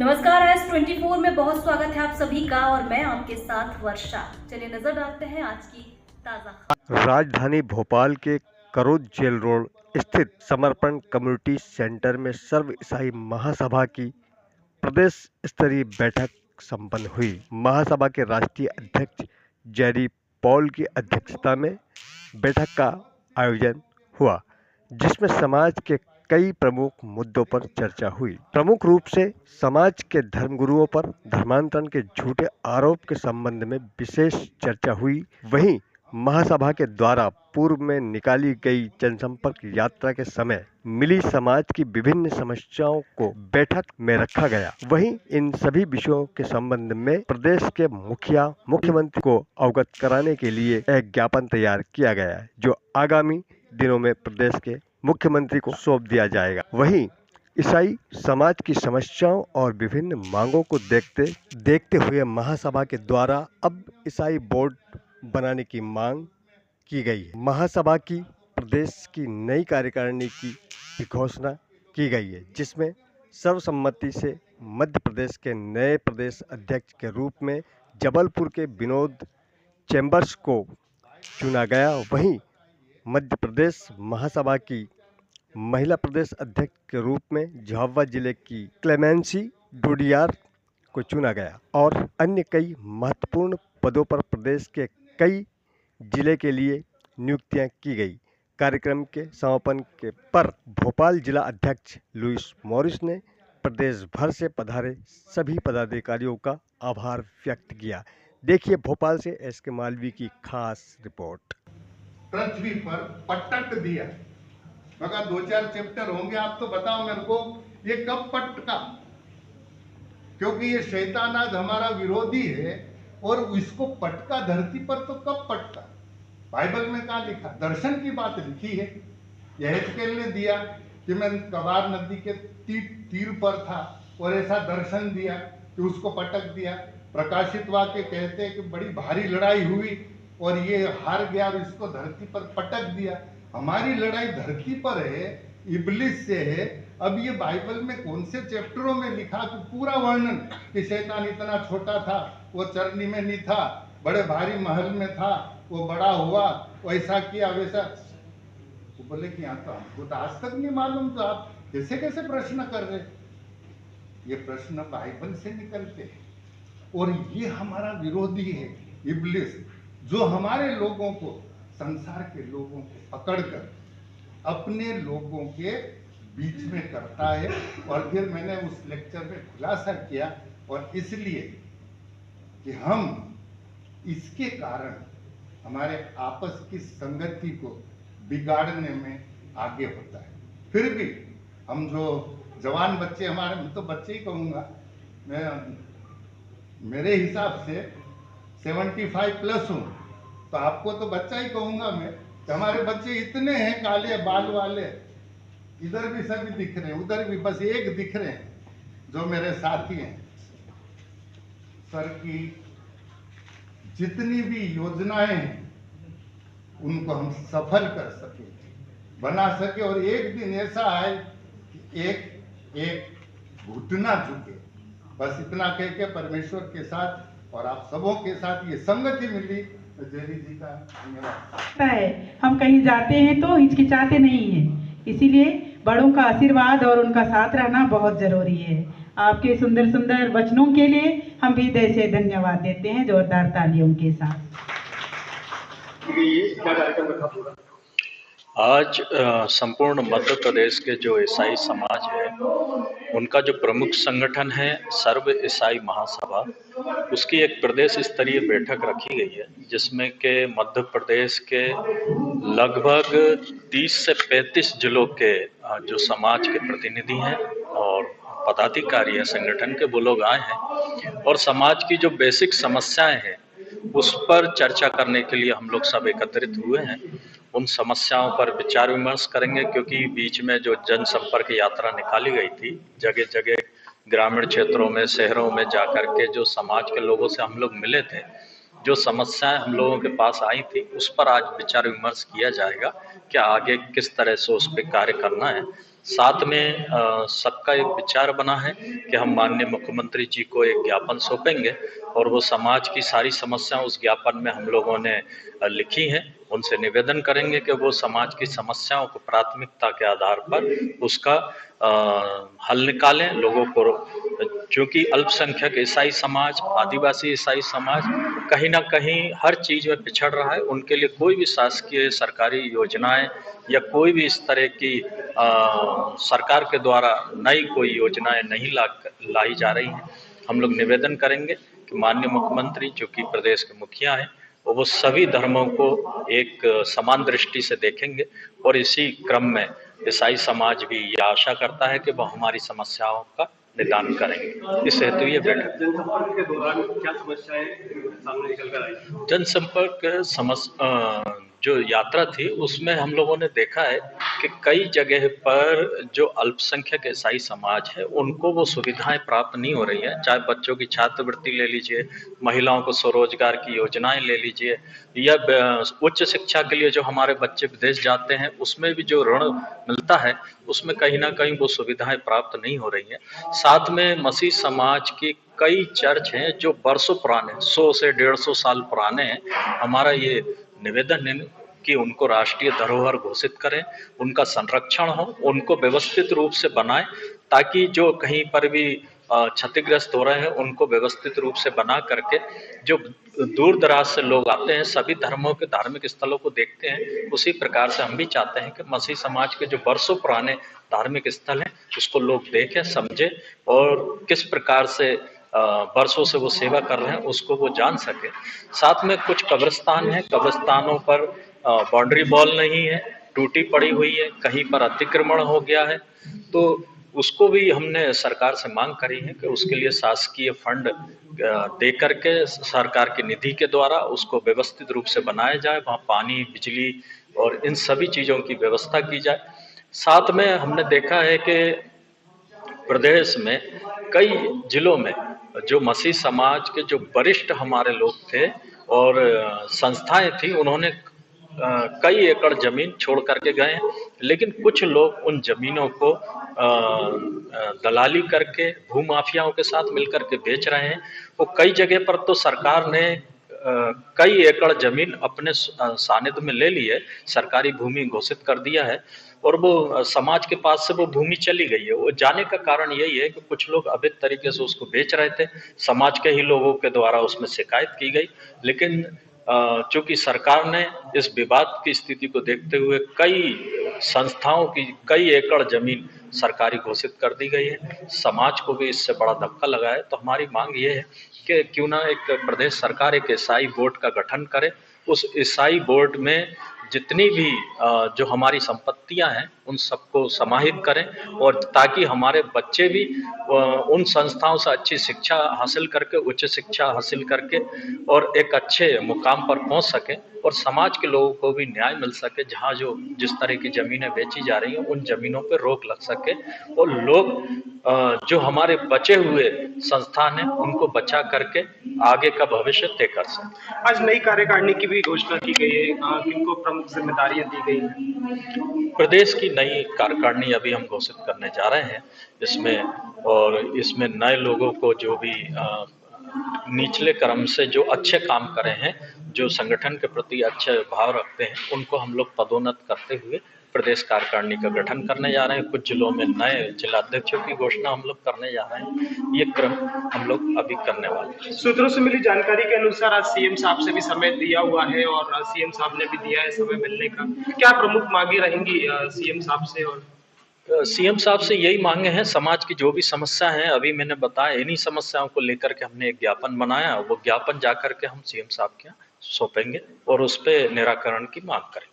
नमस्कार, एस 24 में बहुत स्वागत है आप सभी का और मैं आपके साथ वर्षा। चलिए नजर डालते हैं आज की ताजा खबर। राजधानी भोपाल के करोद जेल रोड स्थित समर्पण कम्युनिटी सेंटर में सर्व ईसाई महासभा की प्रदेश स्तरीय बैठक संपन्न हुई। महासभा के राष्ट्रीय अध्यक्ष जेरी पॉल की अध्यक्षता में बैठक का आयोजन हुआ, जिसमें समाज के कई प्रमुख मुद्दों पर चर्चा हुई। प्रमुख रूप से समाज के धर्मगुरुओं पर धर्मांतरण के झूठे आरोप के संबंध में विशेष चर्चा हुई। वहीं महासभा के द्वारा पूर्व में निकाली गई जनसंपर्क यात्रा के समय मिली समाज की विभिन्न समस्याओं को बैठक में रखा गया। वहीं इन सभी विषयों के संबंध में प्रदेश के मुख्यमंत्री को अवगत कराने के लिए एक ज्ञापन तैयार किया गया है, जो आगामी दिनों में प्रदेश के मुख्यमंत्री को सौंप दिया जाएगा। वहीं ईसाई समाज की समस्याओं और विभिन्न मांगों को देखते हुए महासभा के द्वारा अब ईसाई बोर्ड बनाने की मांग की गई है। महासभा की प्रदेश की नई कार्यकारिणी की भी घोषणा की गई है, जिसमें सर्वसम्मति से मध्य प्रदेश के नए प्रदेश अध्यक्ष के रूप में जबलपुर के विनोद चेम्बर्स को चुना गया। वहीं मध्य प्रदेश महासभा की महिला प्रदेश अध्यक्ष के रूप में झाबुआ जिले की क्लेमेंसी डोडियार को चुना गया और अन्य कई महत्वपूर्ण पदों पर प्रदेश के कई जिले के लिए नियुक्तियां की गई। कार्यक्रम के समापन के पर भोपाल जिला अध्यक्ष लुइस मॉरिस ने प्रदेश भर से पधारे सभी पदाधिकारियों का आभार व्यक्त किया। देखिए भोपाल से एस के मालवी की खास रिपोर्ट। पृथ्वी पर पटक दिया, मगर 2-4 चैप्टर होंगे, आप तो बताओ मेरे को ये कब पटका, क्योंकि ये शैतान आज हमारा विरोधी है और इसको पटका धरती पर तो कब पटका? बाइबल में कहाँ लिखा? दर्शन की बात लिखी है। यहेजकेल ने दिया कि मैं कबार नदी के तीर पर था और ऐसा दर्शन दिया कि उसको पटक दिया। प्रकाशित वाक्य कहते हैं कि बड़ी भारी लड़ाई हुई और ये हार गया और इसको धरती पर पटक दिया। हमारी लड़ाई धरती पर है, इब्लिस से है। अब ये बाइबल में कौन से चैप्टरों में लिखा कि पूरा वर्णन कि शैतान इतना छोटा था, वो चरनी में नहीं था, बड़े भारी महल में था, वो बड़ा हुआ, वैसा किया वैसा। वो बोले कि यहाँ तो हमको तो आज तक नहीं मालूम, तो आप कैसे कैसे प्रश्न कर रहे? ये प्रश्न बाइबल से निकलते हैं और ये हमारा विरोधी है इब्लिस, जो हमारे लोगों को, संसार के लोगों को पकड़कर अपने लोगों के बीच में करता है। और फिर मैंने उस लेक्चर में खुलासा किया और इसलिए कि हम इसके कारण हमारे आपस की संगति को बिगाड़ने में आगे होता है। फिर भी हम जो जवान बच्चे, हमारे, मैं तो बच्चे ही कहूँगा, मैं मेरे हिसाब से 75 प्लस हूँ, तो आपको तो बच्चा ही कहूँगा मैं। तो हमारे बच्चे इतने हैं काले बाल वाले, इधर भी सभी दिख रहे हैं, उधर भी बस एक दिख रहे हैं जो मेरे साथी हैं। सर की जितनी भी योजनाएं हैं उनको हम सफल कर सके, बना सके और एक दिन ऐसा आए कि एक घुटना झुके। बस इतना कह के परमेश्वर के साथ और आप सबों के साथ ये संगति मिली, तो जेरी जी का धन्यवाद। हम कहीं जाते हैं तो हिचकिचाते नहीं हैं, इसीलिए बड़ों का आशीर्वाद और उनका साथ रहना बहुत जरूरी है। आपके सुंदर सुंदर वचनों के लिए हम भी हृदय से धन्यवाद देते हैं, जोरदार तालियों के साथ। आज संपूर्ण मध्य प्रदेश के जो ईसाई समाज है, उनका जो प्रमुख संगठन है सर्व ईसाई महासभा, उसकी एक प्रदेश स्तरीय बैठक रखी गई है, जिसमें के मध्य प्रदेश के लगभग 30 से 35 जिलों के जो समाज के प्रतिनिधि हैं और पदाधिकारी हैं संगठन के, वो लोग आए हैं और समाज की जो बेसिक समस्याएं हैं उस पर चर्चा करने के लिए हम लोग सब एकत्रित हुए हैं। उन समस्याओं पर विचार विमर्श करेंगे, क्योंकि बीच में जो जनसंपर्क यात्रा निकाली गई थी, जगह जगह ग्रामीण क्षेत्रों में, शहरों में जाकर के जो समाज के लोगों से हम लोग मिले थे, जो समस्याएं हम लोगों के पास आई थी, उस पर आज विचार विमर्श किया जाएगा कि आगे किस तरह से उस पर कार्य करना है। साथ में सबका एक विचार बना है कि हम माननीय मुख्यमंत्री जी को एक ज्ञापन सौंपेंगे और वो समाज की सारी समस्याएं उस ज्ञापन में हम लोगों ने लिखी हैं। उनसे निवेदन करेंगे कि वो समाज की समस्याओं को प्राथमिकता के आधार पर उसका हल निकालें। लोगों को, क्योंकि अल्पसंख्यक ईसाई समाज, आदिवासी ईसाई समाज कहीं ना कहीं हर चीज में पिछड़ रहा है। उनके लिए कोई भी शासकीय सरकारी योजनाएं या कोई भी इस तरह की सरकार के द्वारा नई कोई योजनाएं नहीं लाई जा रही हैं। हम लोग निवेदन करेंगे कि माननीय मुख्यमंत्री, जो कि प्रदेश के मुखिया हैं, वो सभी धर्मों को एक समान दृष्टि से देखेंगे और इसी क्रम में ईसाई समाज भी ये आशा करता है कि वो हमारी समस्याओं का निदान करेंगे। इस हेतु ये बैठक। जनसंपर्क के दौरान क्या समस्याएं सामने निकल कर आई? जनसंपर्क जो यात्रा थी उसमें हम लोगों ने देखा है कि कई जगह पर जो अल्पसंख्यक ईसाई समाज है उनको वो सुविधाएं प्राप्त नहीं हो रही है। चाहे बच्चों की छात्रवृत्ति ले लीजिए, महिलाओं को स्वरोजगार की योजनाएं ले लीजिए, या उच्च शिक्षा के लिए जो हमारे बच्चे विदेश जाते हैं उसमें भी जो ऋण मिलता है उसमें कहीं ना कहीं वो सुविधाएं प्राप्त नहीं हो रही हैं। साथ में मसीह समाज की कई चर्च हैं जो बरसों पुराने, 100 से 150 साल पुराने हैं। हमारा ये निवेदन है कि उनको राष्ट्रीय धरोहर घोषित करें, उनका संरक्षण हो, उनको व्यवस्थित रूप से बनाएं, ताकि जो कहीं पर भी क्षतिग्रस्त हो रहे हैं उनको व्यवस्थित रूप से बना करके, जो दूर दराज से लोग आते हैं सभी धर्मों के धार्मिक स्थलों को देखते हैं, उसी प्रकार से हम भी चाहते हैं कि मसीह समाज के जो बरसों पुराने धार्मिक स्थल हैं उसको लोग देखें, समझें और किस प्रकार से बरसों से वो सेवा कर रहे हैं उसको वो जान सके। साथ में कुछ कब्रिस्तान हैं, कब्रिस्तानों पर बाउंड्री वॉल नहीं है, टूटी पड़ी हुई है, कहीं पर अतिक्रमण हो गया है, तो उसको भी हमने सरकार से मांग करी है कि उसके लिए शासकीय फंड दे करके सरकार की निधि के द्वारा उसको व्यवस्थित रूप से बनाया जाए, वहाँ पानी, बिजली और इन सभी चीज़ों की व्यवस्था की जाए। साथ में हमने देखा है कि प्रदेश में कई जिलों में जो मसीह समाज के जो वरिष्ठ हमारे लोग थे और संस्थाएं थी, उन्होंने कई एकड़ जमीन छोड़ करके गए, लेकिन कुछ लोग उन जमीनों को दलाली करके भूमाफियाओं के साथ मिलकर के बेच रहे हैं। वो कई जगह पर तो सरकार ने कई एकड़ जमीन अपने सानिध्य में ले ली है, सरकारी भूमि घोषित कर दिया है और वो समाज के पास से वो भूमि चली गई है। वो जाने का कारण यही है कि कुछ लोग अवैध तरीके से उसको बेच रहे थे, समाज के ही लोगों के द्वारा उसमें शिकायत की गई, लेकिन चूंकि सरकार ने इस विवाद की स्थिति को देखते हुए कई संस्थाओं की कई एकड़ जमीन सरकारी घोषित कर दी गई है। समाज को भी इससे बड़ा धक्का लगा है। तो हमारी मांग ये है कि क्यों ना एक प्रदेश सरकार एक ईसाई बोर्ड का गठन करे, उस ईसाई बोर्ड में जितनी भी जो हमारी संपत्तियां हैं उन सबको समाहित करें और ताकि हमारे बच्चे भी उन संस्थाओं से अच्छी शिक्षा हासिल करके, उच्च शिक्षा हासिल करके और एक अच्छे मुकाम पर पहुंच सकें और समाज के लोगों को भी न्याय मिल सके। जहां जो जिस तरह की ज़मीनें बेची जा रही हैं उन ज़मीनों पर रोक लग सके और लोग जो हमारे बचे हुए संस्थान हैं उनको बचा करके आगे का भविष्य तय कर सकें। आज नई कार्यकारिणी की भी घोषणा की गई है, किनको प्रमुख जिम्मेदारियां दी गई हैं? प्रदेश की नई कार्यकारिणी अभी हम घोषित करने जा रहे हैं इसमें नए लोगों को जो भी निचले क्रम से जो अच्छे काम करे हैं, जो संगठन के प्रति अच्छे भाव रखते हैं, उनको हम लोग पदोन्नत करते हुए प्रदेश कार्यकारिणी का गठन करने जा रहे हैं। कुछ जिलों में नए जिलाध्यक्षों की घोषणा हम लोग करने जा रहे हैं। ये क्रम हम लोग अभी करने वाले हैं। सूत्रों से मिली जानकारी के अनुसार आज सीएम साहब से भी समय दिया हुआ है और सीएम साहब ने भी दिया है समय मिलने का। क्या प्रमुख मांगे रहेंगी सीएम साहब से? और सीएम साहब से यही मांगे हैं, समाज की जो भी समस्या है अभी मैंने बताया, इन्हीं समस्याओं को लेकर के हमने एक ज्ञापन बनाया। वो ज्ञापन जा करके हम सीएम साहब के यहाँ सौंपेंगे और उस पर निराकरण की मांग करेंगे।